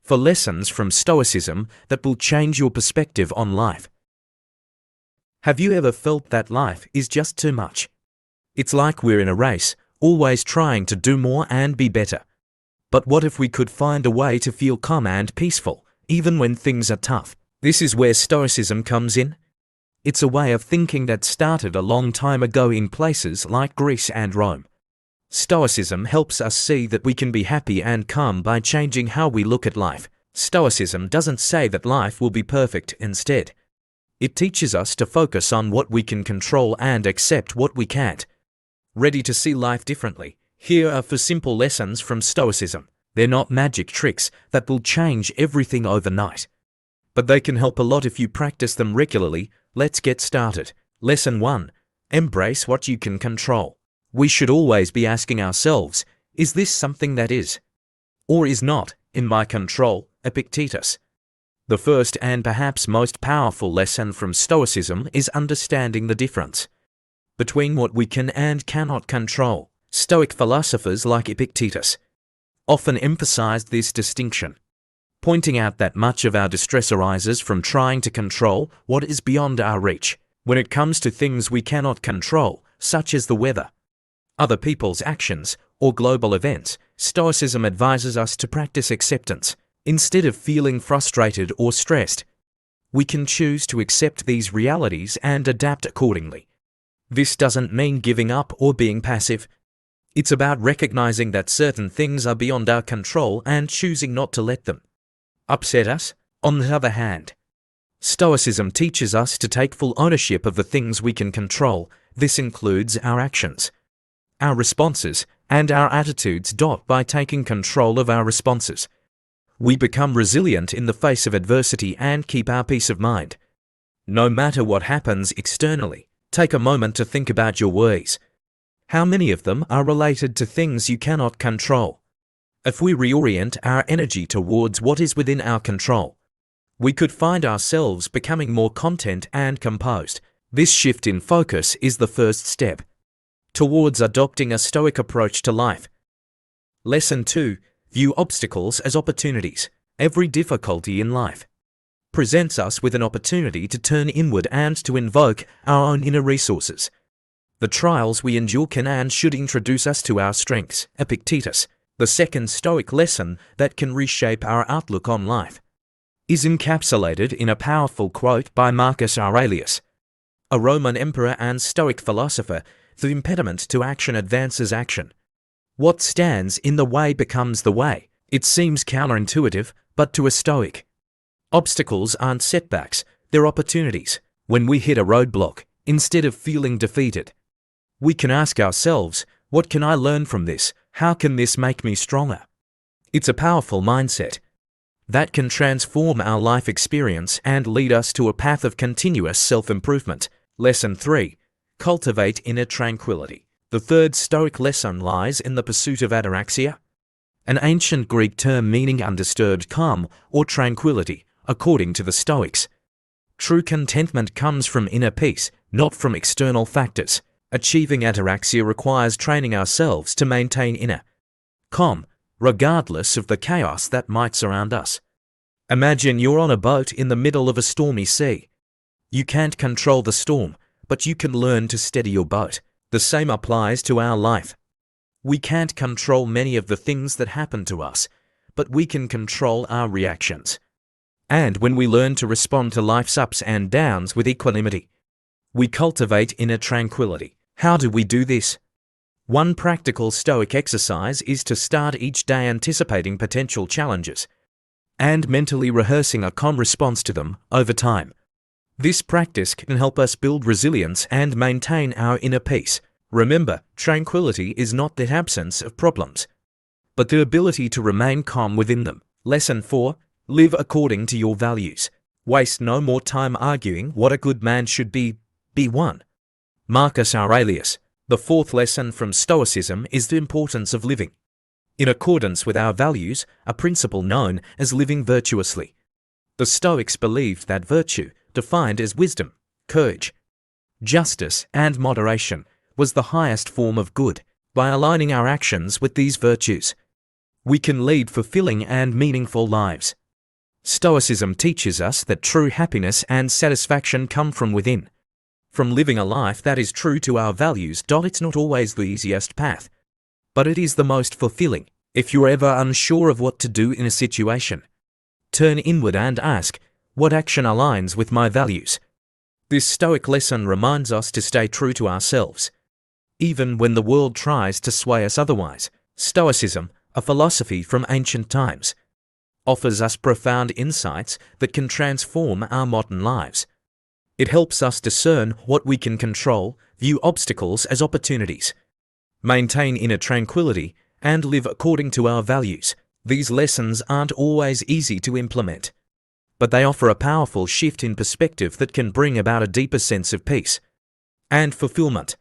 For lessons from Stoicism that will change your perspective on life. Have you ever felt that life is just too much? It's like we're in a race, always trying to do more and be better. But what if we could find a way to feel calm and peaceful, even when things are tough? This is where Stoicism comes in. It's a way of thinking that started a long time ago in places like Greece and Rome. Stoicism helps us see that we can be happy and calm by changing how we look at life. Stoicism doesn't say that life will be perfect. Instead, it teaches us to focus on what we can control and accept what we can't. Ready to see life differently? Here are 4 simple lessons from Stoicism. They're not magic tricks that will change everything overnight, but they can help a lot if you practice them regularly. Let's get started. Lesson 1. Embrace what you can control. We should always be asking ourselves, is this something that is, or is not, in my control? Epictetus. The first and perhaps most powerful lesson from Stoicism is understanding the difference between what we can and cannot control. Stoic philosophers like Epictetus often emphasized this distinction, pointing out that much of our distress arises from trying to control what is beyond our reach. When it comes to things we cannot control, such as the weather, other people's actions, or global events, Stoicism advises us to practice acceptance. Instead of feeling frustrated or stressed, we can choose to accept these realities and adapt accordingly. This doesn't mean giving up or being passive. It's about recognizing that certain things are beyond our control and choosing not to let them upset us. On the other hand, Stoicism teaches us to take full ownership of the things we can control. This includes our actions, our responses, and our attitudes. By taking control of our responses, we become resilient in the face of adversity and keep our peace of mind. No matter what happens externally, take a moment to think about your worries. How many of them are related to things you cannot control? If we reorient our energy towards what is within our control, we could find ourselves becoming more content and composed. This shift in focus is the first step towards adopting a Stoic approach to life. Lesson 2. View obstacles as opportunities. Every difficulty in life presents us with an opportunity to turn inward and to invoke our own inner resources. The trials we endure can and should introduce us to our strengths. Epictetus. The second Stoic lesson that can reshape our outlook on life is encapsulated in a powerful quote by Marcus Aurelius, a Roman emperor and Stoic philosopher. The impediment to action advances action. What stands in the way becomes the way. It seems counterintuitive, but to a Stoic, obstacles aren't setbacks, they're opportunities. When we hit a roadblock, instead of feeling defeated, we can ask ourselves, what can I learn from this? How can this make me stronger? It's a powerful mindset that can transform our life experience and lead us to a path of continuous self-improvement. Lesson 3. Cultivate inner tranquility. The third Stoic lesson lies in the pursuit of ataraxia, an ancient Greek term meaning undisturbed calm or tranquility. According to the Stoics, true contentment comes from inner peace, not from external factors. Achieving ataraxia requires training ourselves to maintain inner calm, regardless of the chaos that might surround us. Imagine you're on a boat in the middle of a stormy sea. You can't control the storm, but you can learn to steady your boat. The same applies to our life. We can't control many of the things that happen to us, but we can control our reactions. And when we learn to respond to life's ups and downs with equanimity, we cultivate inner tranquility. How do we do this? One practical Stoic exercise is to start each day anticipating potential challenges and mentally rehearsing a calm response to them. Over time, this practice can help us build resilience and maintain our inner peace. Remember, tranquility is not the absence of problems, but the ability to remain calm within them. Lesson 4. Live according to your values. Waste no more time arguing what a good man should be. Be one. Marcus Aurelius. The fourth lesson from Stoicism is the importance of living in accordance with our values, a principle known as living virtuously. The Stoics believed that virtue, defined as wisdom, courage, justice, and moderation, was the highest form of good. By aligning our actions with these virtues, we can lead fulfilling and meaningful lives. Stoicism teaches us that true happiness and satisfaction come from within. From living a life that is true to our values. It's not always the easiest path, but it is the most fulfilling. If you're ever unsure of what to do in a situation, turn inward and ask, what action aligns with my values? This Stoic lesson reminds us to stay true to ourselves, even when the world tries to sway us otherwise. Stoicism, a philosophy from ancient times, offers us profound insights that can transform our modern lives. It helps us discern what we can control, view obstacles as opportunities, maintain inner tranquility, and live according to our values. These lessons aren't always easy to implement, but they offer a powerful shift in perspective that can bring about a deeper sense of peace and fulfillment.